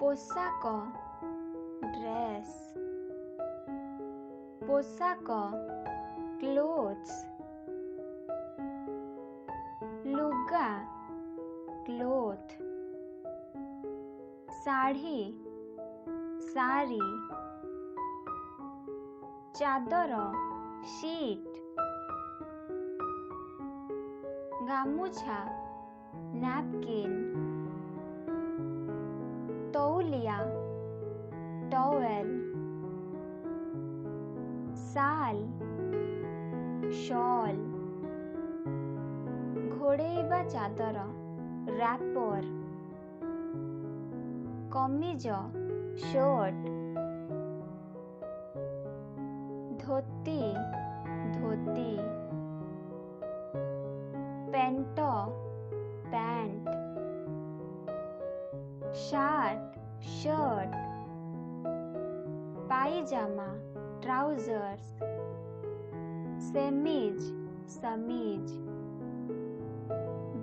पोशाक ड्रेस पोशाक क्लोथ्स लुगा क्लोथ साड़ी सारी चादर शीट गामुछा नैपकिन तौलिया टॉवेल शाल शॉल घोड़ेइबा चादर रैपर कमीज शर्ट धोती धोती पेंट पैंट शार्ट शर्ट पायजामा ट्राउजर्स सेमीज समीज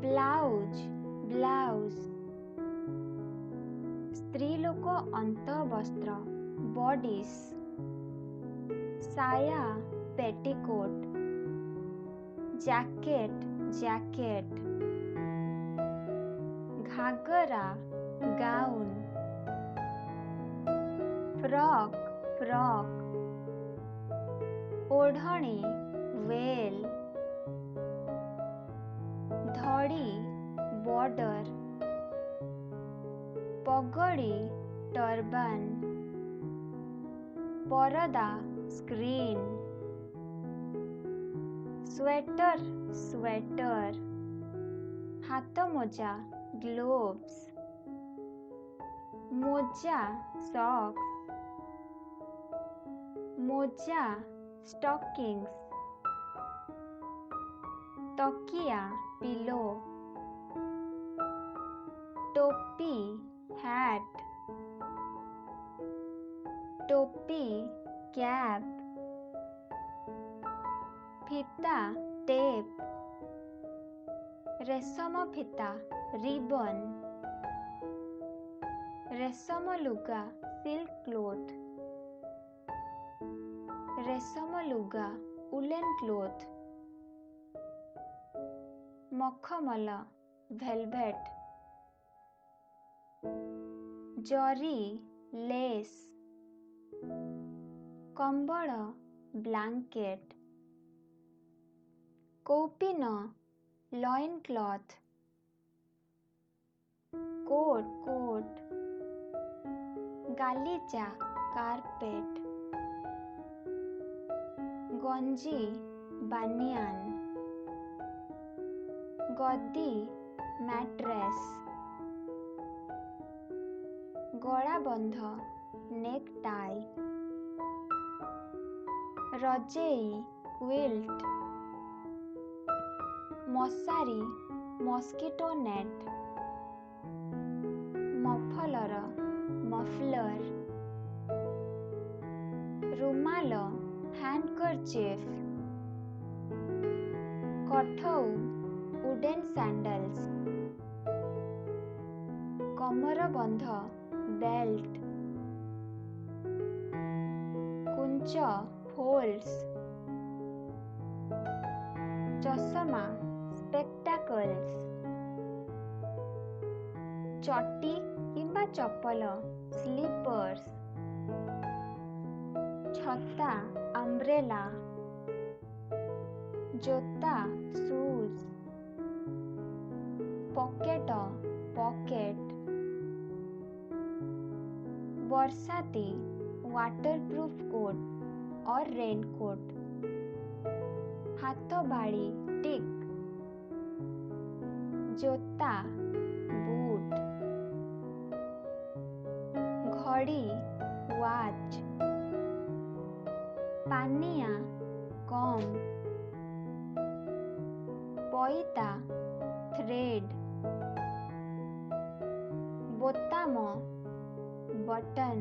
ब्लाउज ब्लाउज स्त्रीलोक अंतवस्त्र बॉडीज साया पेटीकोट जैकेट जैकेट घागरा गाउन फ्रॉक फ्रॉक ओढ़णी वेल धड़ी बॉर्डर पगड़ी टर्बान परदा स्क्रीन स्वेटर स्वेटर हाथ मोजा ग्लोव्स मोजा सॉक्स मोजा स्टॉकिंग्स तकिया पिलो टोपी हैट टोपी कैप फीता टेप रेशम फीता रिबन रेशम लुगा सिल्क क्लोथ रेशम लुगा उलेन क्लोथ मखमल वेलवेट जरी लेस कंबल ब्लैंकेट कौपिन लॉइन क्लॉथ कोट कोट गालीचा कारपेट गंजी बानियान गद्दी मैट्रेस गला बंध नेक टाई रजेई क्विल्ट मशारी मस्किटो नेट मफलर मफलर रुमाल हैंडकरचीफ कठौ वुडन सैंडल्स कमर बंध बेल्ट कुंच फोल्ड्स चश्मा स्पेक्टाकल्स चटी किंबा चप्पल स्लीपर्स छता अम्ब्रेला जोता शूज पॉकेट पॉकेट बरसाती वाटरप्रूफ कोट और रेनकोट हाथ बाड़ी टिक जोता बूट घड़ी वॉच पानिया कम पईता थ्रेड बोताम बटन